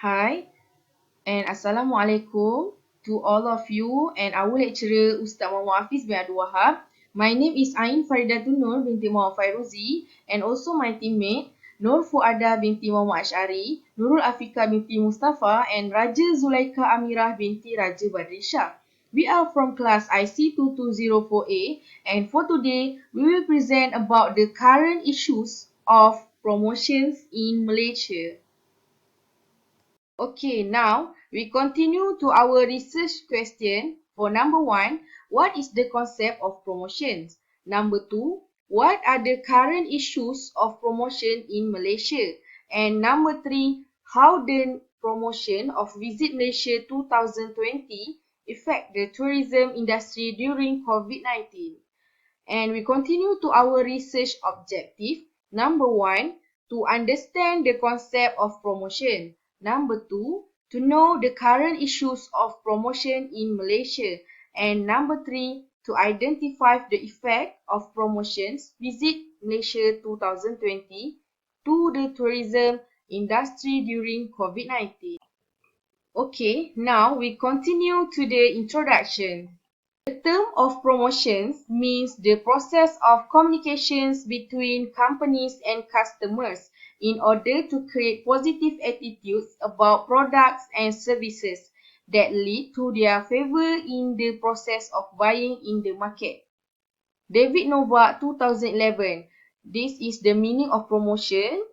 Hi and Assalamualaikum to all of you and our lecturer Ustaz Muhammad Hafiz bin Abdul Wahab. My name is Ain Faridatun Nur binti Muhammad Fairuzi and also my teammate Nur Fuada binti Muhammad Ash'ari, Nurul Afika binti Mustafa and Raja Zulaika Amirah binti Raja Badrisha. We are from class IC 2204A and for today we will present about the current issues of promotions in Malaysia. Okay, now we continue to our research question. For number one, what is the concept of promotions? Number two, what are the current issues of promotion in Malaysia? And number three, how the promotion of Visit Malaysia 2020 affect the tourism industry during COVID-19? And we continue to our research objective. Number one, to understand the concept of promotion. Number two, to know the current issues of promotion in Malaysia. And number three, to identify the effect of promotions Visit Malaysia 2020 to the tourism industry during COVID-19. Okay, now we continue to the introduction. The term of promotions means the process of communications between companies and customers in order to create positive attitudes about products and services that lead to their favor in the process of buying in the market. David Novak 2011. This is the meaning of promotion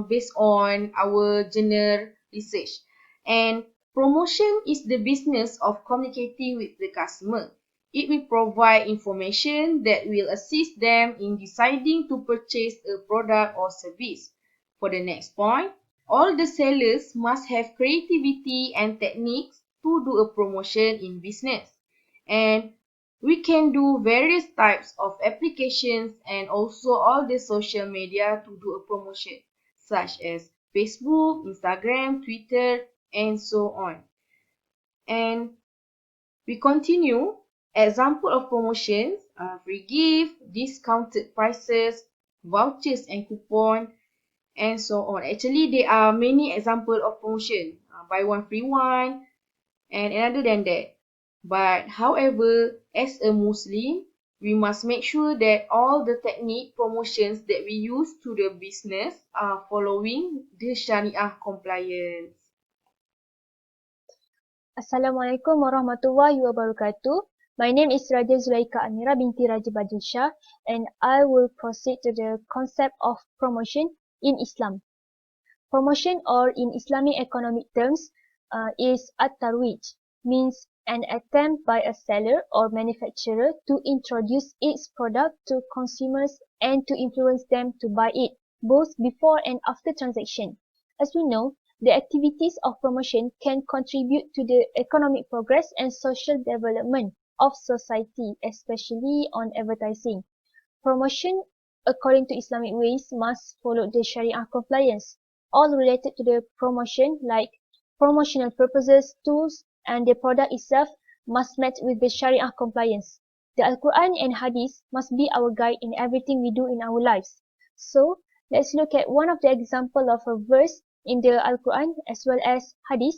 based on our journal research. And promotion is the business of communicating with the customer. It will provide information that will assist them in deciding to purchase a product or service. For the next point, all the sellers must have creativity and techniques to do a promotion in business. And we can do various types of applications and also all the social media to do a promotion, such as Facebook, Instagram, Twitter, and so on. And we continue. Example of promotions are free gift, discounted prices, vouchers and coupon, and so on. Actually, there are many examples of promotion. Buy one, free one, and other than that. But however, as a Muslim, we must make sure that all the technique promotions that we use to the business are following the Sharia compliance. Assalamualaikum warahmatullahi wabarakatuh. My name is Raja Zulaika Amira binti Raja Badrisha and I will proceed to the concept of promotion in Islam. Promotion or in Islamic economic terms is at-tarwij, means an attempt by a seller or manufacturer to introduce its product to consumers and to influence them to buy it, both before and after transaction. As we know, the activities of promotion can contribute to the economic progress and social development of society, especially on advertising. Promotion, according to Islamic ways, must follow the Sharia compliance. All related to the promotion, like promotional purposes, tools, and the product itself, must match with the Sharia compliance. The Al-Quran and Hadith must be our guide in everything we do in our lives. So, let's look at one of the example of a verse in the Al-Quran as well as Hadith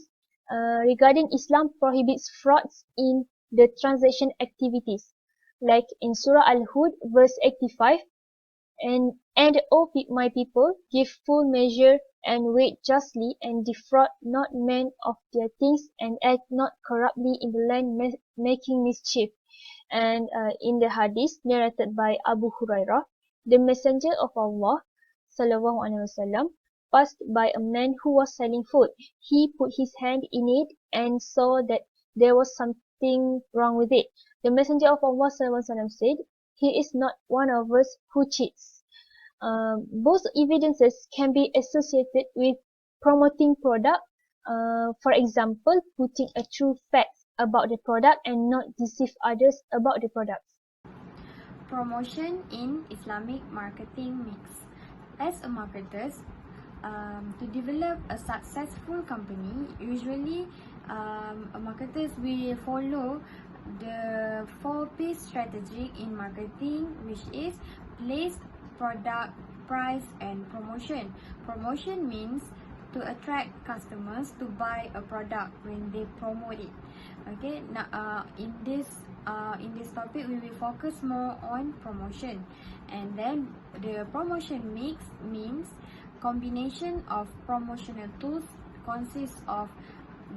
regarding Islam prohibits frauds in the transaction activities. Like in Surah Al-Hud, verse 85, and O my people, give full measure and weight justly, and defraud not men of their things, and act not corruptly in the land, making mischief. And in the hadith narrated by Abu Hurairah, the Messenger of Allah sallallahu alaihi wasallam passed by a man who was selling food. He put his hand in it and saw that there was something wrong with it. The Messenger of Allah sallallahu alaihi wasallam said, "He is not one of us who cheats." Both evidences can be associated with promoting product. For example, putting a true fact about the product and not deceive others about the product. Promotion in Islamic marketing mix. As a marketer, to develop a successful company, usually marketers will follow the 4P strategy in marketing, which is place, product, price, and promotion. Promotion means to attract customers to buy a product when they promote it. Okay, now in this topic we will focus more on promotion, and then the promotion mix means combination of promotional tools consists of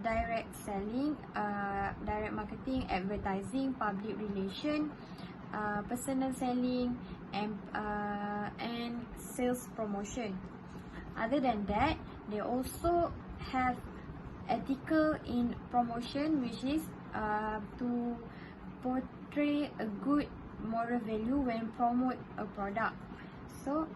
direct selling, direct marketing, advertising, public relation, personal selling, and sales promotion. Other than that, they also have ethical in promotion, which is to portray a good moral value when promote a product. So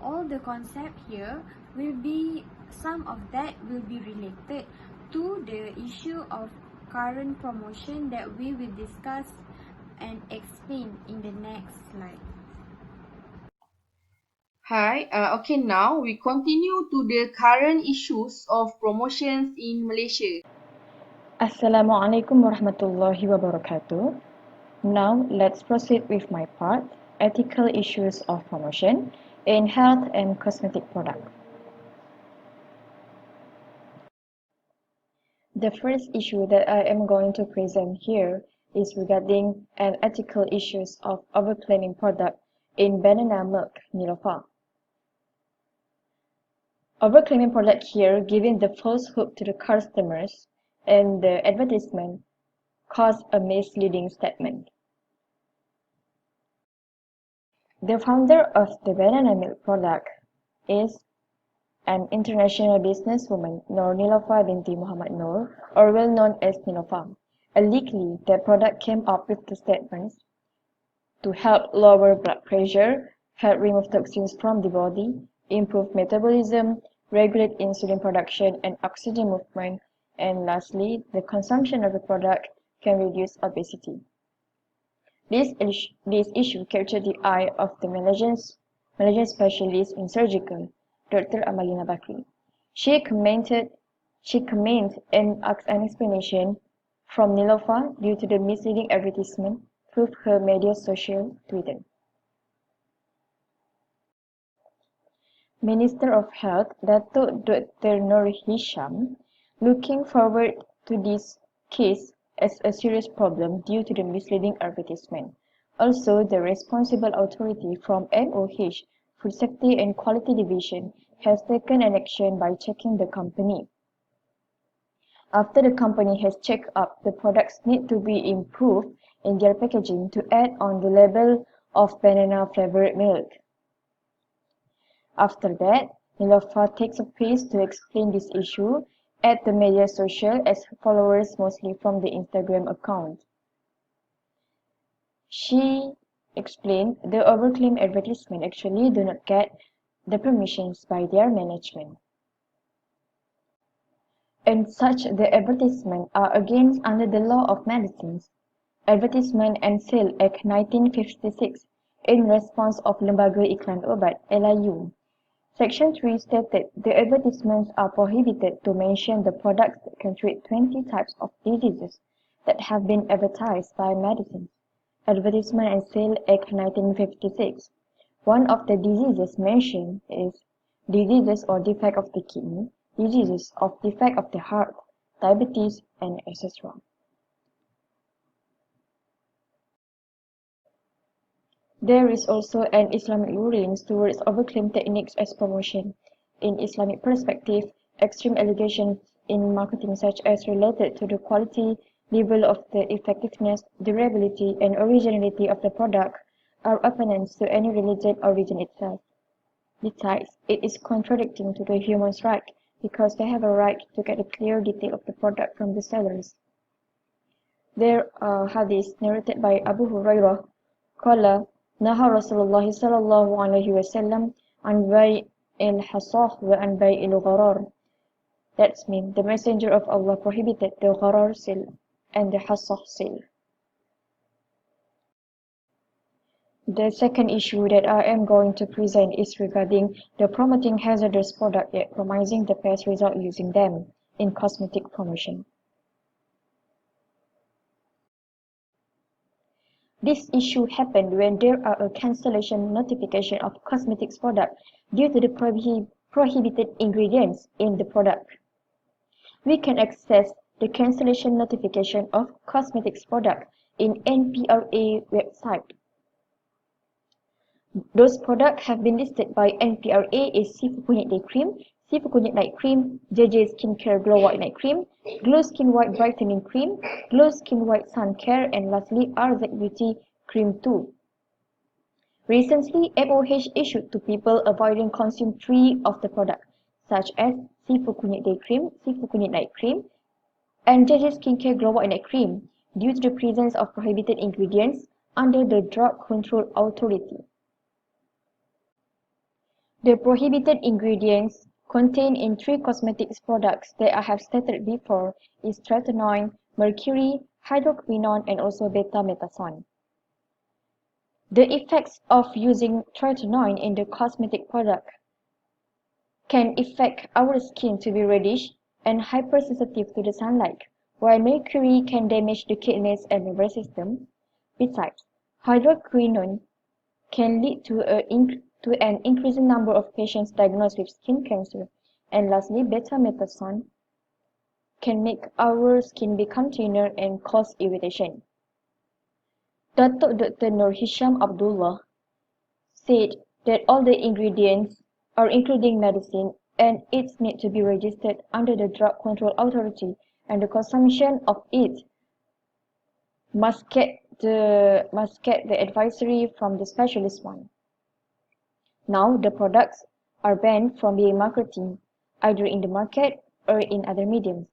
all the concept here will be, some of that will be related to the issue of current promotion that we will discuss and explain in the next slide. Hi, okay, now we continue to the current issues of promotions in Malaysia. Assalamualaikum warahmatullahi wabarakatuh. Now let's proceed with my part, ethical issues of promotion in health and cosmetic products. The first issue that I am going to present here is regarding an ethical issues of overclaiming product in banana milk Nilofa. Overclaiming product here, giving the false hope to the customers, and the advertisement cause a misleading statement. The founder of the banana milk product is an international businesswoman, Noor Nilofa binti Muhammad Noor, or well known as Nilofa. Allegedly, the product came up with the statements to help lower blood pressure, help remove toxins from the body, improve metabolism, regulate insulin production and oxygen movement, and lastly, the consumption of the product can reduce obesity. This issue captured the eye of the Malaysian specialist in surgical, Dr. Amalina Bakri. She commented and asked an explanation from Nilofa due to the misleading advertisement through her media social Twitter. Minister of Health Datuk Dr. Noor Hisham, looking forward to this case as a serious problem due to the misleading advertisement. Also, the responsible authority from MOH, Food Safety and Quality Division, has taken an action by checking the company. After the company has checked up, the products need to be improved in their packaging to add on the label of banana flavored milk. After that, Nilofa takes a pace to explain this issue at the media social as followers mostly from the Instagram account. She explained the overclaim advertisement actually do not get the permissions by their management. And such the advertisement are against under the law of medicines, Advertisement and Sale Act 1956 in response of Lembaga Iklan Obat (LIU). Section 3 stated the advertisements are prohibited to mention the products that can treat 20 types of diseases that have been advertised by medicines. Advertisement and Sale Act 1956. One of the diseases mentioned is diseases or defect of the kidney, diseases of defect of the heart, diabetes, and etc. There is also an Islamic ruling towards overclaim techniques as promotion. In Islamic perspective, extreme allegations in marketing such as related to the quality, level of the effectiveness, durability, and originality of the product are opponents to any religion or region itself. Besides, it is contradicting to the human's right because they have a right to get a clear detail of the product from the sellers. There are hadiths narrated by Abu Hurairah, Qala, Naha Rasulullah sallallahu alaihi wasallam an bai'il hasah wa an bai'il gharar. That means the Messenger of Allah prohibited the gharar sale and the hasah sale. The second issue that I am going to present is regarding the promoting hazardous product yet promising the best result using them in cosmetic promotion. This issue happened when there are a cancellation notification of cosmetics product due to the prohibited ingredients in the product. We can access the cancellation notification of cosmetics product in NPRA website. Those products have been listed by NPRA is Seafood Kunyit Day Cream, Seafood Kunyit Night Cream, JJ Skincare Glow White Night Cream, Glow Skin White Brightening Cream, Glow Skin White Sun Care, and lastly RZ Beauty Cream 2. Recently, MOH issued to people avoiding consume 3 of the product, such as Seafood Kunyit Day Cream, Seafood Kunyit Night Cream, and JJ Skincare Glow White Night Cream due to the presence of prohibited ingredients under the Drug Control Authority. The prohibited ingredients contained in 3 cosmetics products that I have stated before is tretinoin, mercury, hydroquinone, and also beta-methasone. The effects of using tretinoin in the cosmetic product can affect our skin to be reddish and hypersensitive to the sunlight, while mercury can damage the kidneys and nervous system. Besides, hydroquinone can lead to an increasing number of patients diagnosed with skin cancer. And lastly, beta-methasone can make our skin become thinner and cause irritation. Dr. Nur Hisham Abdullah said that all the ingredients are including medicine and it need to be registered under the Drug Control Authority, and the consumption of it must get the advisory from the specialist one. Now the products are banned from being marketed either in the market or in other mediums.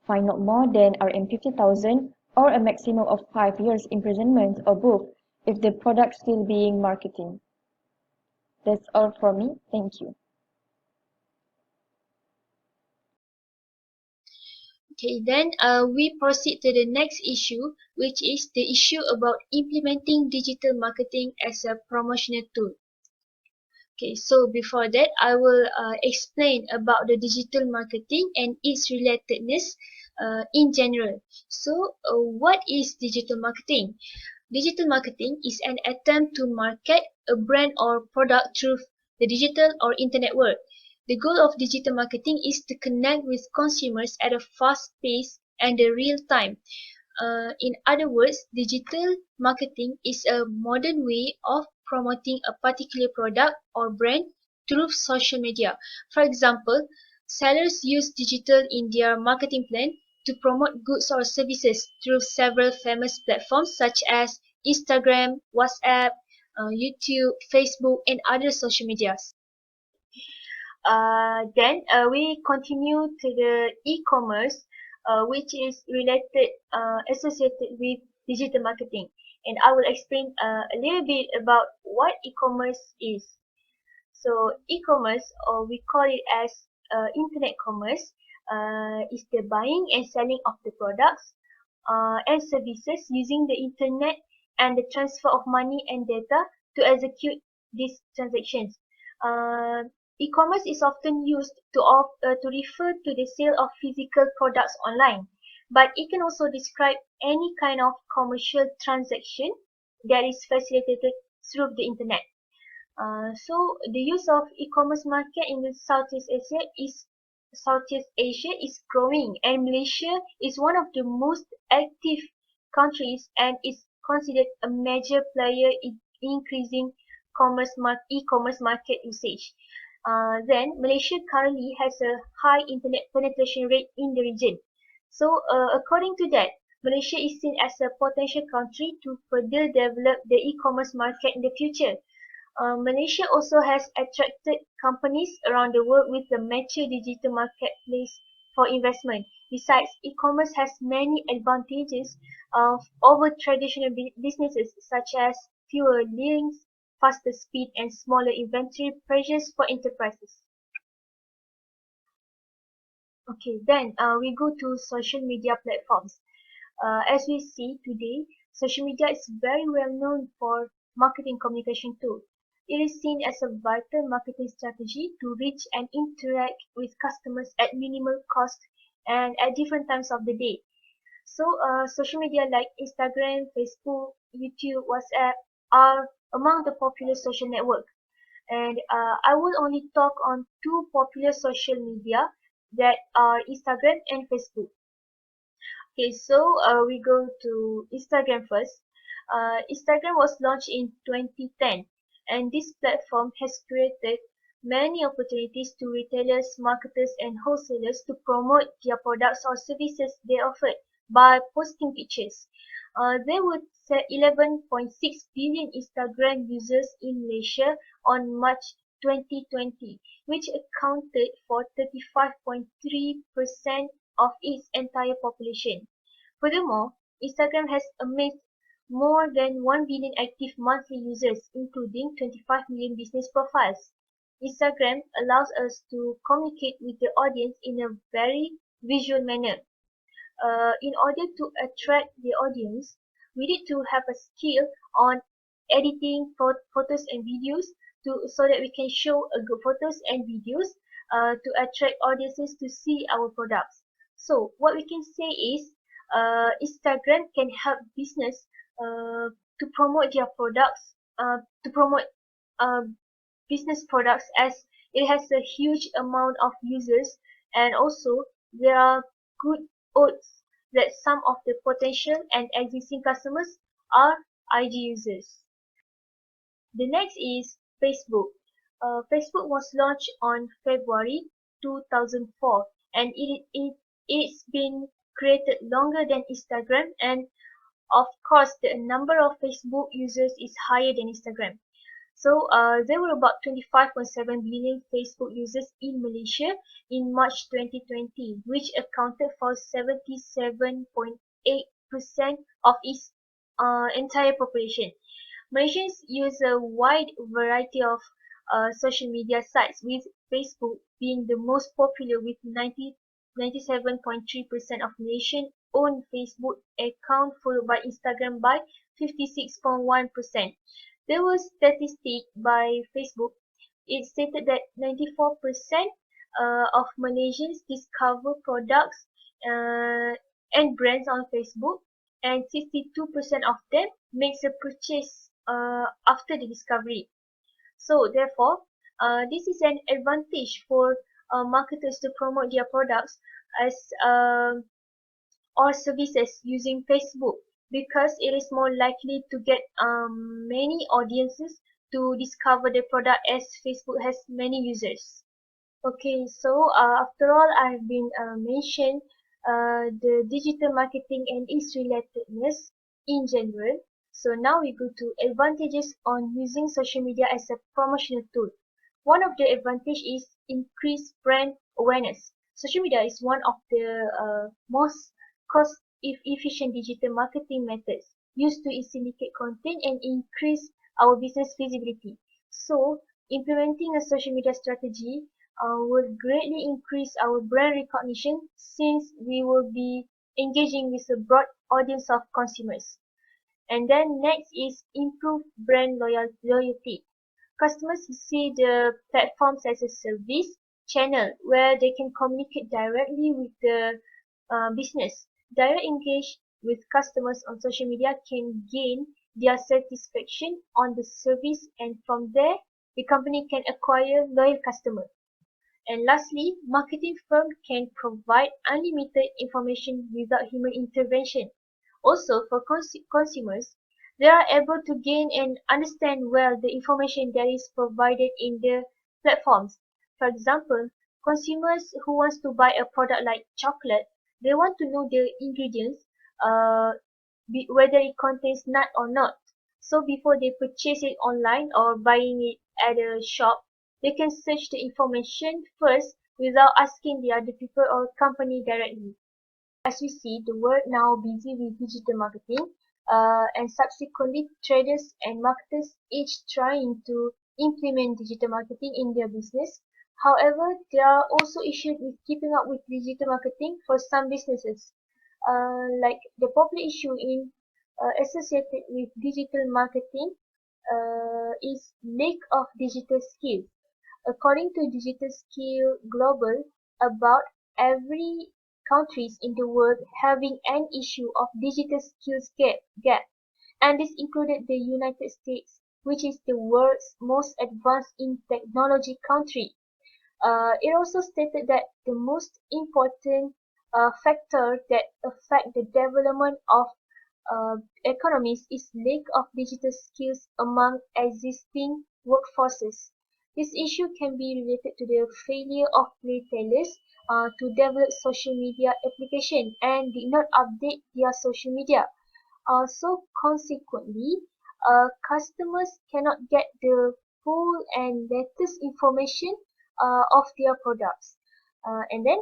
Fine not more than Rm50,000 or a maximum of 5 years imprisonment or both if the product still being marketed. That's all from me. Thank you. Okay, then we proceed to the next issue, which is the issue about implementing digital marketing as a promotional tool. Okay, so before that, I will explain about the digital marketing and its relatedness in general. So, what is digital marketing? Digital marketing is an attempt to market a brand or product through the digital or internet world. The goal of digital marketing is to connect with consumers at a fast pace and a real time. In other words, digital marketing is a modern way of promoting a particular product or brand through social media. For example, sellers use digital in their marketing plan to promote goods or services through several famous platforms such as Instagram, WhatsApp, YouTube, Facebook, and other social medias. Then we continue to the e-commerce, which is associated with digital marketing. And I will explain a little bit about what e-commerce is. So e-commerce, or we call it as internet commerce, is the buying and selling of the products and services using the internet and the transfer of money and data to execute these transactions. Uh, E-commerce is often used to refer to the sale of physical products online, but it can also describe any kind of commercial transaction that is facilitated through the internet. So the use of e-commerce market in the Southeast Asia is growing, and Malaysia is one of the most active countries and is considered a major player in increasing e-commerce market usage. Then Malaysia currently has a high internet penetration rate in the region. So according to that, Malaysia is seen as a potential country to further develop the e-commerce market in the future. Malaysia also has attracted companies around the world with a mature digital marketplace for investment. Besides, e-commerce has many advantages over traditional businesses such as fewer links, faster speed, and smaller inventory pressures for enterprises. Okay, then we go to social media platforms. As we see today, social media is very well known for marketing communication tool. It is seen as a vital marketing strategy to reach and interact with customers at minimal cost and at different times of the day. So, social media like Instagram, Facebook, YouTube, WhatsApp are among the popular social networks. and I will only talk on two popular social media that are Instagram and Facebook. Okay, so we go to Instagram first. Instagram was launched in 2010, and this platform has created many opportunities to retailers, marketers, and wholesalers to promote their products or services they offer by posting pictures. There were 11.6 billion Instagram users in Malaysia on March 2020, which accounted for 35.3% of its entire population. Furthermore, Instagram has amassed more than 1 billion active monthly users, including 25 million business profiles. Instagram allows us to communicate with the audience in a very visual manner. In order to attract the audience, we need to have a skill on editing photos and videos so that we can show a good photos and videos to attract audiences to see our products. So what we can say is Instagram can help business to promote their products, to promote uh, business products, as it has a huge amount of users, and also there are good odds that some of the potential and existing customers are IG users. The next is Facebook. Facebook was launched on February 2004, and it's been created longer than Instagram, and of course the number of Facebook users is higher than Instagram. So there were about 25.7 billion Facebook users in Malaysia in March 2020, which accounted for 77.8% of its entire population. Malaysians use a wide variety of social media sites, with Facebook being the most popular with 97.3% of Malaysian own Facebook account, followed by Instagram by 56.1%. There was statistic by Facebook. It stated that 94% of Malaysians discover products and brands on Facebook, and 62% of them makes a purchase after the discovery. So therefore, this is an advantage for marketers to promote their products as or services using Facebook, because it is more likely to get many audiences to discover the product, as Facebook has many users. Okay, so after all, I've been mentioned the digital marketing and its relatedness in general. So now we go to advantages on using social media as a promotional tool. One of the advantage is increased brand awareness. Social media is one of the most cost-efficient digital marketing methods used to syndicate content and increase our business visibility. So, implementing a social media strategy will greatly increase our brand recognition, since we will be engaging with a broad audience of consumers. And then next is improve brand loyalty. Customers see the platforms as a service channel where they can communicate directly with the business. Direct engage with customers on social media can gain their satisfaction on the service, and from there the company can acquire loyal customers. And lastly, marketing firms can provide unlimited information without human intervention. Also, for consumers, they are able to gain and understand well the information that is provided in the platforms. For example, consumers who wants to buy a product like chocolate, they want to know the ingredients, uh, whether it contains nut or not. So before they purchase it online or buying it at a shop, they can search the information first without asking the other people or company directly. As we see, the world now busy with digital marketing, and subsequently traders and marketers each trying to implement digital marketing in their business. However, there are also issues with keeping up with digital marketing for some businesses. Like the popular issue in associated with digital marketing is lack of digital skills. According to Digital Skill Global, about every countries in the world having an issue of digital skills gap, and this included the United States, which is the world's most advanced in technology country. It also stated that the most important factor that affect the development of economies is lack of digital skills among existing workforces. This issue can be related to the failure of retailers to develop social media application and did not update their social media. So consequently, customers cannot get the full and latest information of their products. And then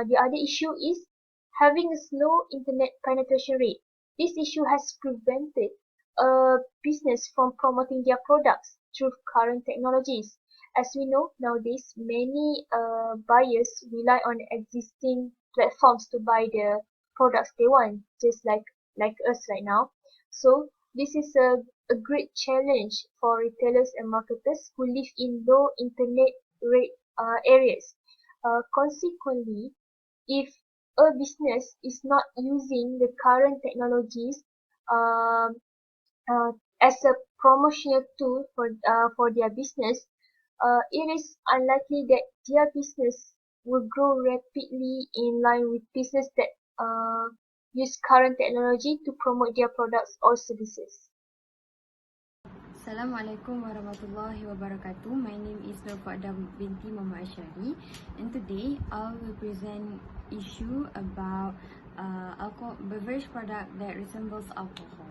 the other issue is having a slow internet penetration rate. This issue has prevented a business from promoting their products through current technologies. As we know, nowadays many buyers rely on existing platforms to buy the products they want, just like us right now. So this is a great challenge for retailers and marketers who live in low internet rate areas. Consequently, if a business is not using the current technologies um, as a promotional tool for their business, it is unlikely that their business will grow rapidly in line with business that use current technology to promote their products or services. Assalamualaikum warahmatullahi wabarakatuh. My name is Nurfada binti Muhammad Ashari, and today I will present issue about alcohol beverage product that resembles alcohol.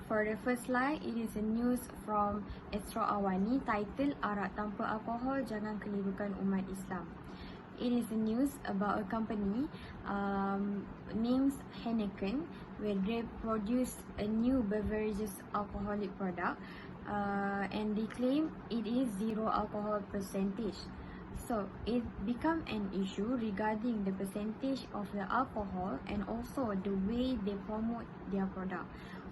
For the first slide, it is a news from Astro Awani titled Arak Tanpa Alkohol Jangan Kelirukan Umat Islam. It is a news about a company named Heineken, where they produce a new beverages alcoholic product and they claim it is zero alcohol percentage. So it become an issue regarding the percentage of the alcohol and also the way they promote their product.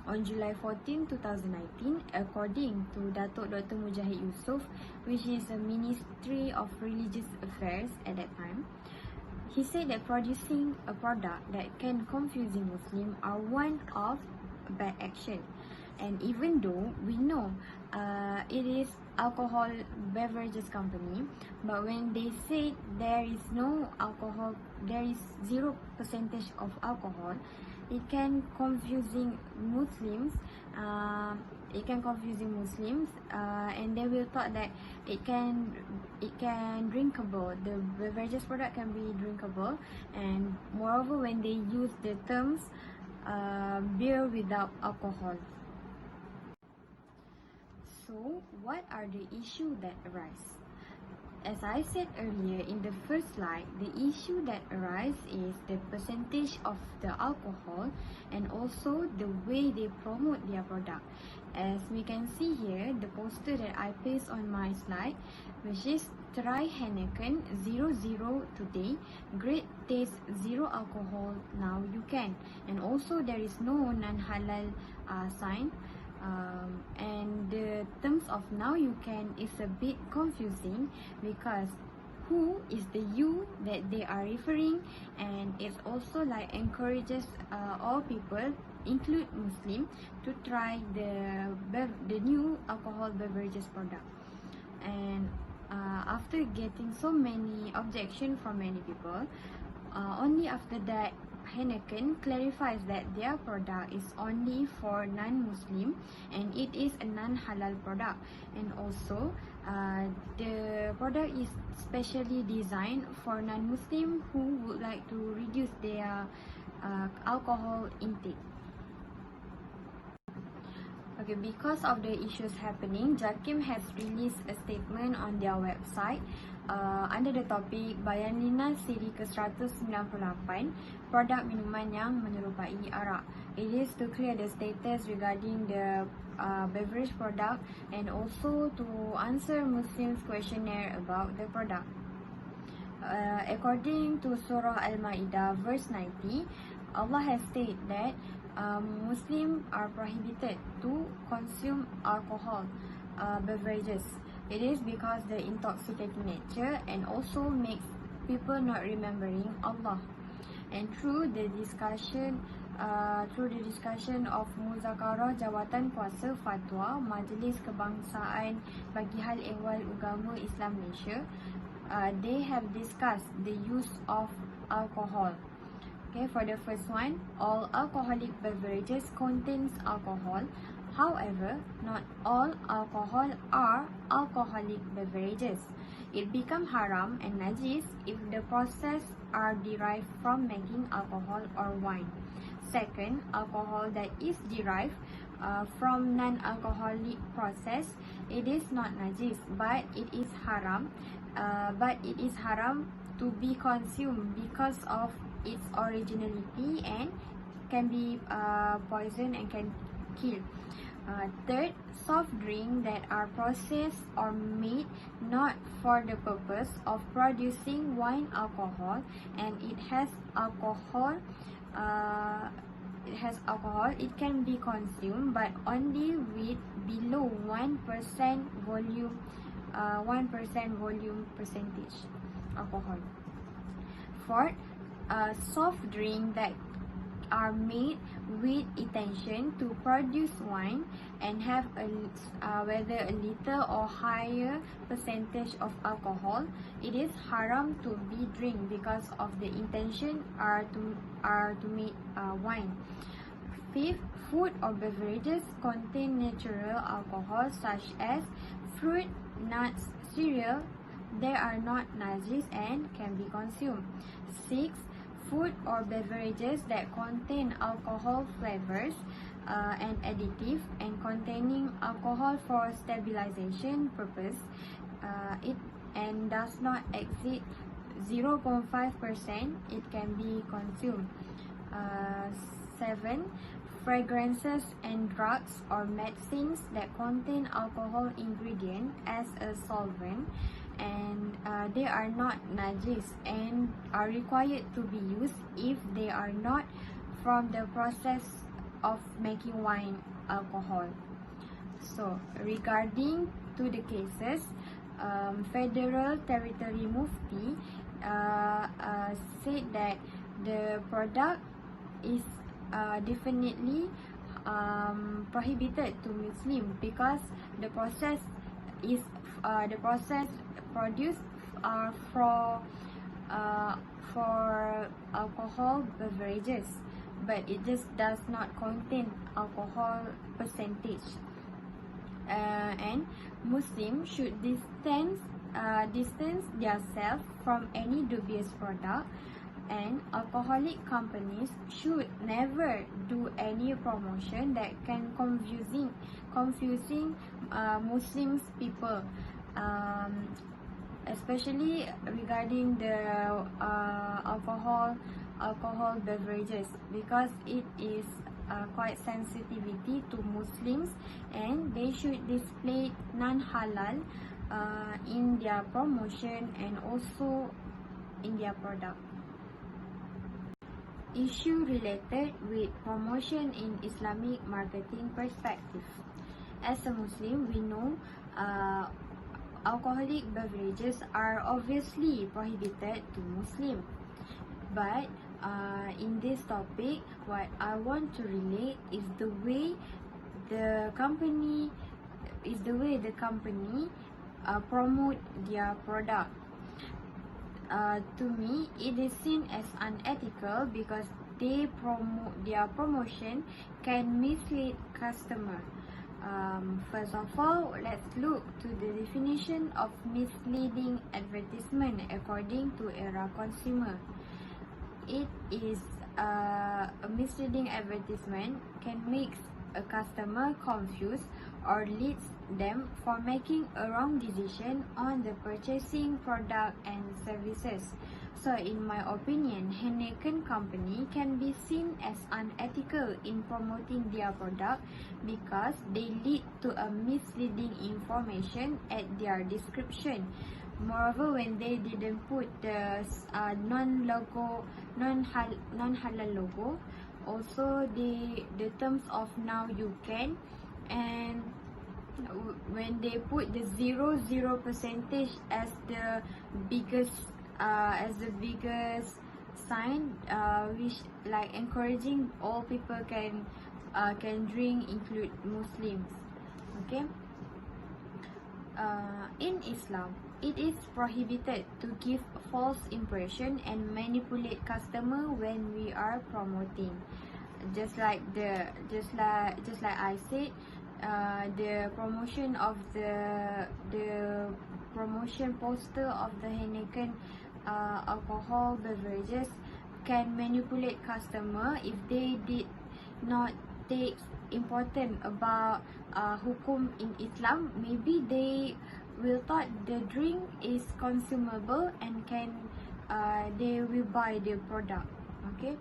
On July 14, 2019, according to Datuk Dr. Mujahid Yusof, which is the Ministry of Religious Affairs at that time, he said that producing a product that can confusing Muslim are one of bad action. And even though we know it is alcohol beverages company, but when they say there is no alcohol, there is 0% of alcohol, it can confusing Muslims. And they will thought that it can drinkable. The beverages product can be drinkable, and moreover when they use the terms beer without alcohol. So, what are the issues that arise? As I said earlier in the first slide, the issue that arises is the percentage of the alcohol and also the way they promote their product. As we can see here, the poster that I placed on my slide, which is try Heineken 00 today, great taste, zero alcohol, now you can. And also there is no non-halal sign. And the terms of now you can is a bit confusing because who is the you that they are referring, and it also like encourages all people, include Muslim, to try the new alcohol beverages product. And after getting so many objections from many people, only after that Heineken clarifies that their product is only for non-Muslim and it is a non-halal product, and also the product is specially designed for non-Muslim who would like to reduce their alcohol intake. Okay, because of the issues happening, JAKIM has released a statement on their website under the topic Bayanlina siri ke-198, produk minuman yang menyerupai arak. It is to clear the status regarding the beverage product and also to answer Muslims' questionnaire about the product. According to Surah Al-Ma'idah verse 90, Allah has stated that Muslims are prohibited to consume alcohol beverages. It is because the intoxicating nature and also makes people not remembering Allah. And through the discussion through the discussion of Muzakarah Jawatan Kuasa Fatwa Majlis Kebangsaan bagi Hal Ehwal Agama Islam Malaysia, they have discussed the use of alcohol. Okay, for the first one, all alcoholic beverages contains alcohol. However, not all alcohol are alcoholic beverages. It becomes haram and najis if the process are derived from making alcohol or wine. Second, alcohol that is derived from non-alcoholic process, it is not najis, but it is haram. To be consumed because of its originality and can be poison and can kill. Third, soft drink that are processed or made not for the purpose of producing wine alcohol and it has alcohol, it can be consumed but only with below 1% volume, 1% volume percentage alcohol. Fourth, soft drink that are made with intention to produce wine and have whether a little or higher percentage of alcohol, it is haram to be drink because of the intention are to make wine. Fifth, food or beverages contain natural alcohol such as fruit, nuts, cereal. They are not najis and can be consumed. Six, food or beverages that contain alcohol flavors and additive and containing alcohol for stabilization purpose, it and does not exceed 0.5%, it can be consumed. 7. Fragrances and drugs or medicines that contain alcohol ingredient as a solvent and they are not najis and are required to be used if they are not from the process of making wine alcohol. So regarding to the cases, Federal Territory Mufti said that the product is definitely prohibited to Muslim because the process is produced for alcohol beverages, but it just does not contain alcohol percentage. And Muslims should distance themselves from any dubious product, and alcoholic companies should never do any promotion that can confusing Muslims people, especially regarding the alcohol beverages, because it is quite sensitivity to Muslims and they should display non-halal in their promotion and also in their product. Issue related with promotion in Islamic marketing perspective. As a Muslim, we know alcoholic beverages are obviously prohibited to Muslim, but in this topic, what I want to relate is the way the company promote their product. To me, it is seen as unethical because their promotion can mislead customer. First of all, let's look to the definition of misleading advertisement according to Era Consumer. It is a misleading advertisement can make a customer confused or leads them for making a wrong decision on the purchasing product and services. So in my opinion, Heineken company can be seen as unethical in promoting their product because they lead to a misleading information at their description. Moreover, when they didn't put the non-halal logo, also the terms of now you can, and when they put the 0% as the biggest sign which like encouraging all people can drink, include Muslims. Okay. In Islam, it is prohibited to give false impression and manipulate customer when we are promoting. Just like I said, the promotion of the promotion poster of the Heineken alcohol beverages can manipulate customer if they did not take important about hukum in Islam. Maybe they will thought the drink is consumable and they will buy the product. Okay.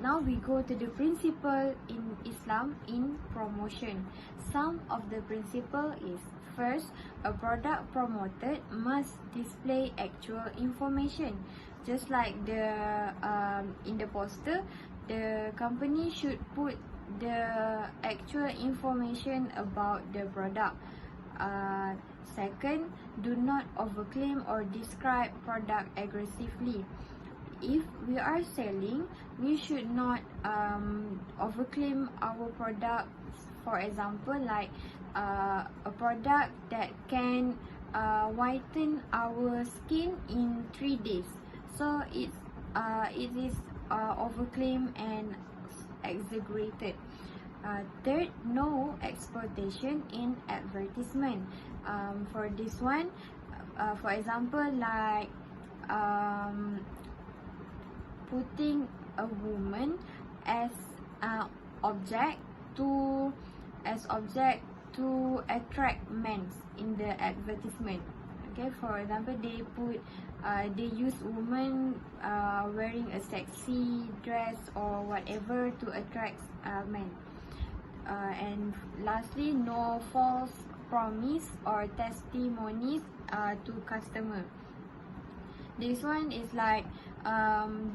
Now we go to the principle in Islam in promotion. Some of the principle is: first, a product promoted must display actual information. Just like in the poster, the company should put the actual information about the product. Second, do not overclaim or describe product aggressively. If we are selling, we should not overclaim our product. For example, like a product that can whiten our skin in 3 days. So it is overclaim and exaggerated. Third, no exploitation in advertisement. For this one, for example, like putting a woman as object to attract men in the advertisement. Okay, for example, they use women wearing a sexy dress or whatever to attract men. And lastly, no false promise or testimonies to customer. This one is like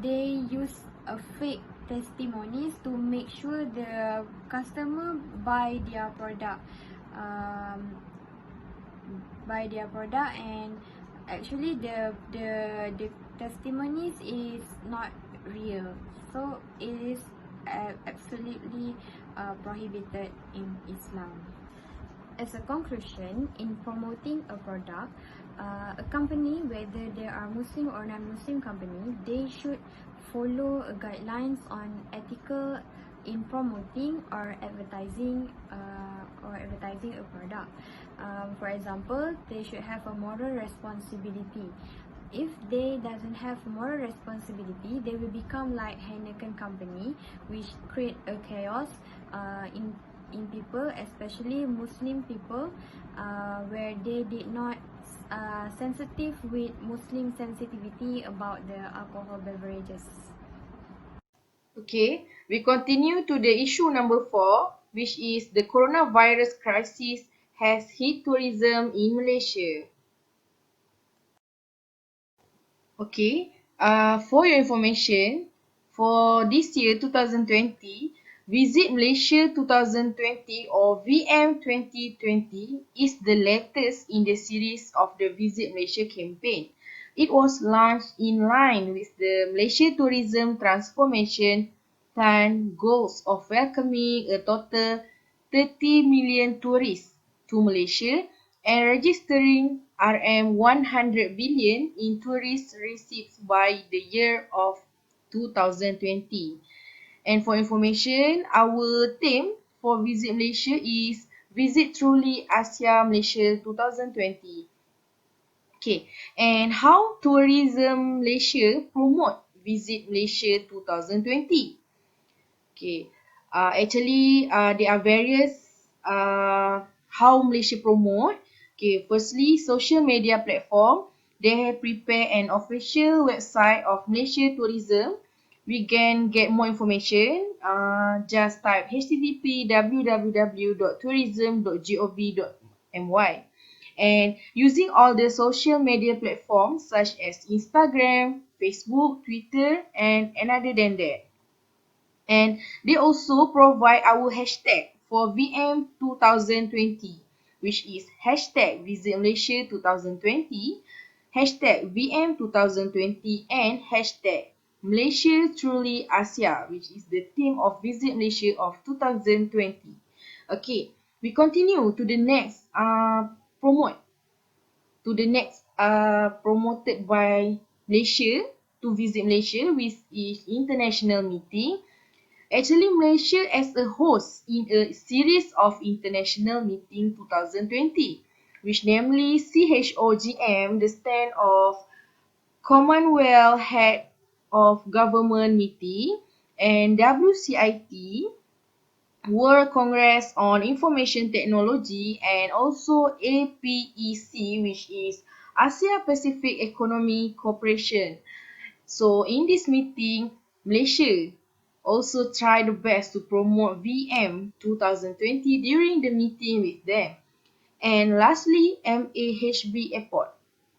they use a fake testimonies to make sure the customer buy their product, and actually the testimonies is not real. So it is absolutely prohibited in Islam. As a conclusion, in promoting a product, a company, whether they are Muslim or non-Muslim company, they should follow guidelines on ethical in promoting or advertising a product. For example, they should have a moral responsibility. If they doesn't have moral responsibility, they will become like Heineken company, which create a chaos in people, especially Muslim people, where they did not sensitive with Muslim sensitivity about the alcohol beverages. Okay, we continue to the issue number 4, which is the coronavirus crisis has hit tourism in Malaysia. Okay, for your information, for this year 2020, Visit Malaysia 2020 or VM 2020 is the latest in the series of the Visit Malaysia campaign. It was launched in line with the Malaysia Tourism Transformation Plan goals of welcoming a total 30 million tourists to Malaysia and registering RM100 billion in tourist receipts by the year of 2020. And for information, our theme for Visit Malaysia is Visit Truly Asia Malaysia 2020. Okay, and how Tourism Malaysia promote Visit Malaysia 2020? Okay, there are various how Malaysia promote. Okay, firstly, social media platform. They have prepared an official website of Malaysia Tourism. We can get more information. Just type http://www.tourism.gov.my. And using all the social media platforms such as Instagram, Facebook, Twitter, and other than that. And they also provide our hashtag for VM 2020, which is hashtag Visit Malaysia 2020, hashtag VM 2020 and hashtag Malaysia Truly Asia, which is the theme of Visit Malaysia of 2020. Okay, we continue to the next promoted by Malaysia to visit Malaysia, which is international meeting. Actually, Malaysia as a host in a series of international meeting 2020, which namely CHOGM, the stand of Commonwealth Head of Government meeting, and WCIT, World Congress on Information Technology, and also APEC, which is Asia Pacific Economic Cooperation. So in this meeting, Malaysia also tried the best to promote VM 2020 during the meeting with them. And lastly, MAHB Airport,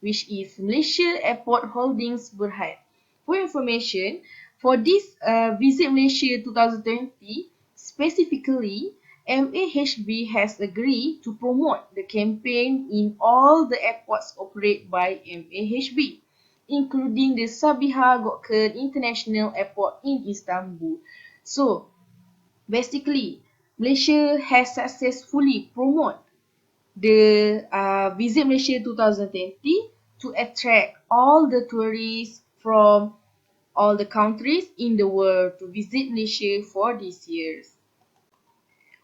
which is Malaysia Airport Holdings Berhad. For information, for this Visit Malaysia 2020, specifically, MAHB has agreed to promote the campaign in all the airports operated by MAHB, including the Sabiha Gökçen International Airport in Istanbul. So, basically, Malaysia has successfully promoted the Visit Malaysia 2020 to attract all the tourists from all the countries in the world to visit Malaysia for this year.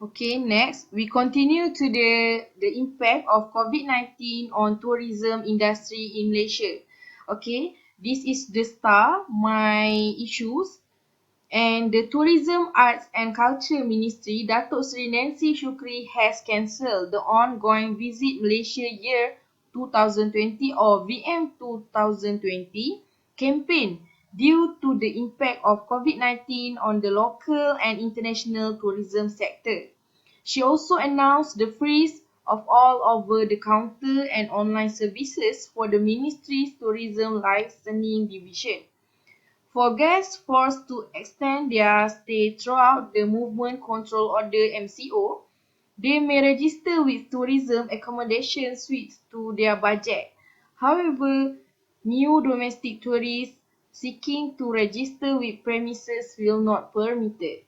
Okay, next we continue to the impact of COVID-19 on tourism industry in Malaysia. Okay, this is the star, my issues. And the Tourism, Arts and Culture Ministry, Datuk Seri Nancy Shukri, has cancelled the ongoing Visit Malaysia Year 2020 or VM 2020 campaign due to the impact of COVID-19 on the local and international tourism sector. She also announced the freeze of all over-the-counter and online services for the Ministry's Tourism Licensing Division. For guests forced to extend their stay throughout the Movement Control Order (MCO), they may register with tourism accommodation suites to their budget. However, new domestic tourists seeking to register with premises will not be permitted.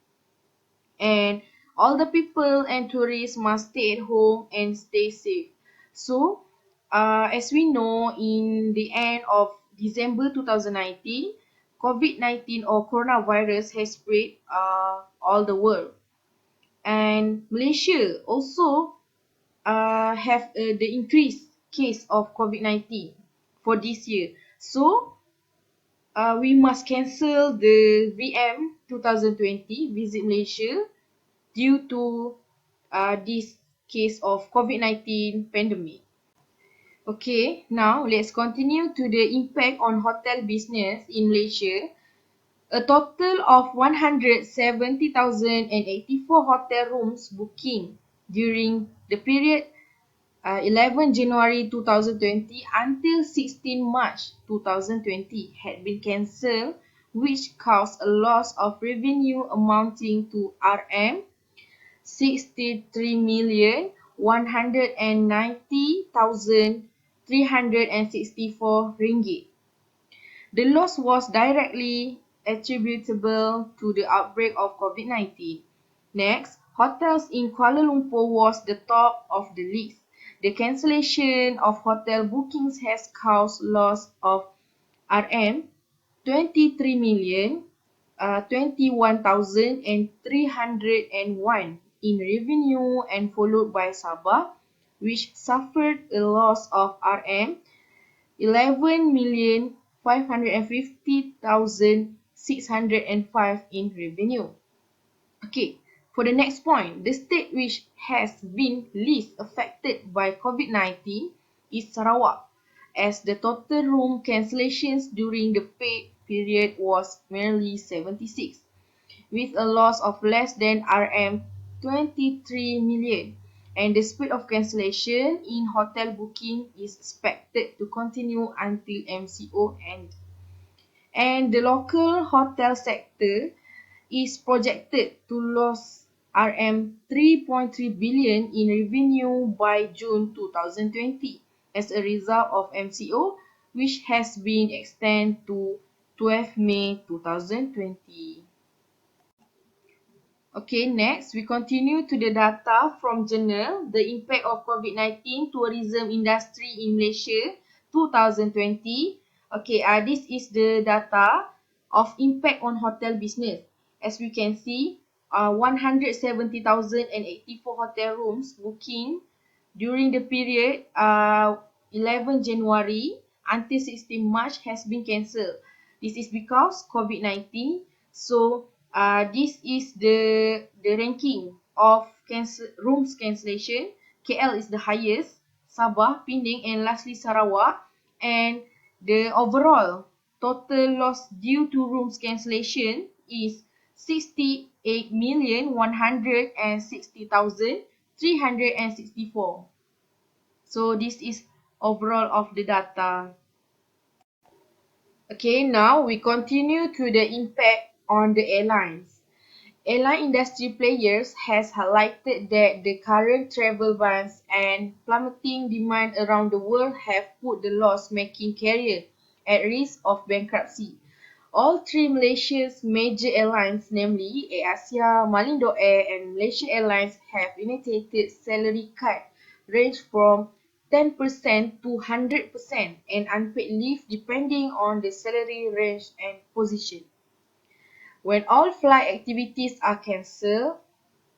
And all the people and tourists must stay at home and stay safe. So, as we know, in the end of December 2019, COVID-19 or coronavirus has spread all the world. And Malaysia also have the increased case of COVID-19 for this year. So, we must cancel the VM 2020 Visit Malaysia due to this case of COVID-19 pandemic. Okay, now let's continue to the impact on hotel business in Malaysia. A total of 170,084 hotel rooms booking during the period 11 January 2020 until 16 March 2020 had been cancelled, which caused a loss of revenue amounting to RM 63,190,364 ringgit. The loss was directly attributable to the outbreak of COVID-19. Next, hotels in Kuala Lumpur was the top of the list. The cancellation of hotel bookings has caused loss of RM 23 million 21,301 in revenue and followed by Sabah, which suffered a loss of RM 11,550,605 in revenue. Okay, for the next point, the state which has been least affected by COVID-19 is Sarawak, as the total room cancellations during the paid period was merely 76, with a loss of less than RM 23 million. And the speed of cancellation in hotel booking is expected to continue until MCO ends. And the local hotel sector is projected to lose RM 3.3 billion in revenue by June 2020 as a result of MCO, which has been extended to 12 May 2020. Okay, next we continue to the data from journal The Impact of COVID-19 Tourism Industry in Malaysia 2020. Okay, this is the data of impact on hotel business. As we can see, 170,084 hotel rooms booking during the period 11 January until 16 March has been cancelled. This is because COVID-19. So this is the ranking of rooms cancellation. KL is the highest, Sabah, Penang, and lastly Sarawak. And the overall total loss due to rooms cancellation is 68,160,364. So this is overall of the data. Okay, now we continue to the impact on the airlines. Airline industry players has highlighted that the current travel bans and plummeting demand around the world have put the loss-making carrier at risk of bankruptcy. All three Malaysia's major airlines, namely Air Asia, Malindo Air, and Malaysia Airlines, have initiated salary cut range from 10% to 100% and unpaid leave depending on the salary range and position. When all flight activities are cancelled,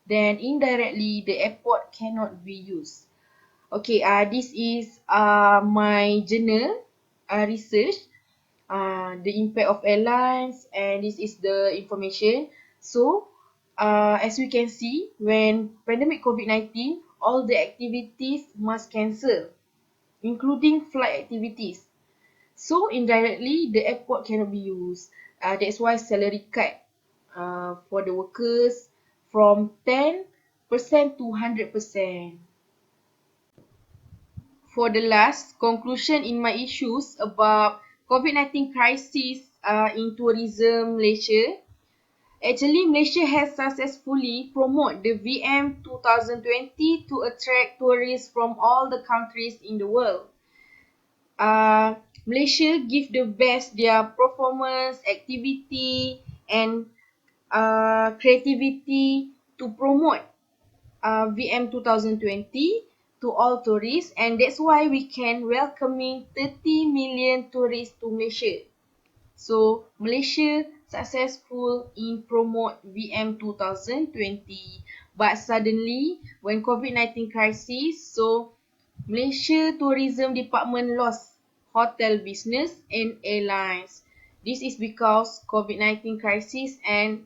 then indirectly the airport cannot be used. Okay, this is my journal research, the impact of airlines, and this is the information. So, as we can see, when pandemic COVID-19, all the activities must cancel, including flight activities. So indirectly, the airport cannot be used. That's why salary cut for the workers from 10% to 100%. For the last conclusion in my issues about COVID-19 crisis in tourism Malaysia, actually Malaysia has successfully promoted the VM 2020 to attract tourists from all the countries in the world. Malaysia give the best their performance, activity, and creativity to promote VM 2020 to all tourists, and that's why we can welcoming 30 million tourists to Malaysia. So Malaysia successful in promote VM 2020, but suddenly when COVID-19 crisis, so Malaysia Tourism Department lost hotel business and airlines. This is because COVID-19 crisis and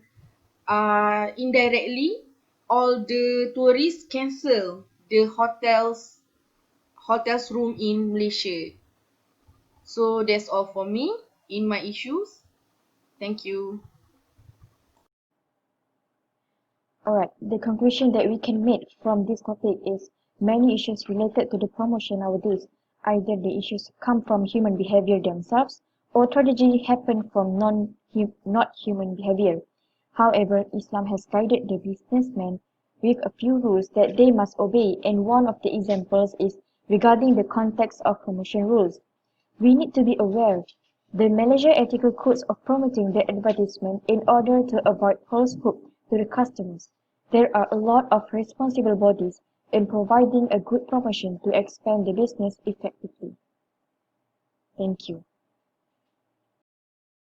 indirectly all the tourists cancel the hotels room in Malaysia. So that's all for me in my issues. Thank you. Alright, the conclusion that we can make from this topic is many issues related to the promotion nowadays. Either the issues come from human behavior themselves or tragedy happen from not human behavior. However, Islam has guided the businessmen with a few rules that they must obey, and one of the examples is regarding the context of promotion rules. We need to be aware the Malaysia ethical codes of promoting the advertisement in order to avoid false hope to the customers. There are a lot of responsible bodies in providing a good promotion to expand the business effectively. Thank you.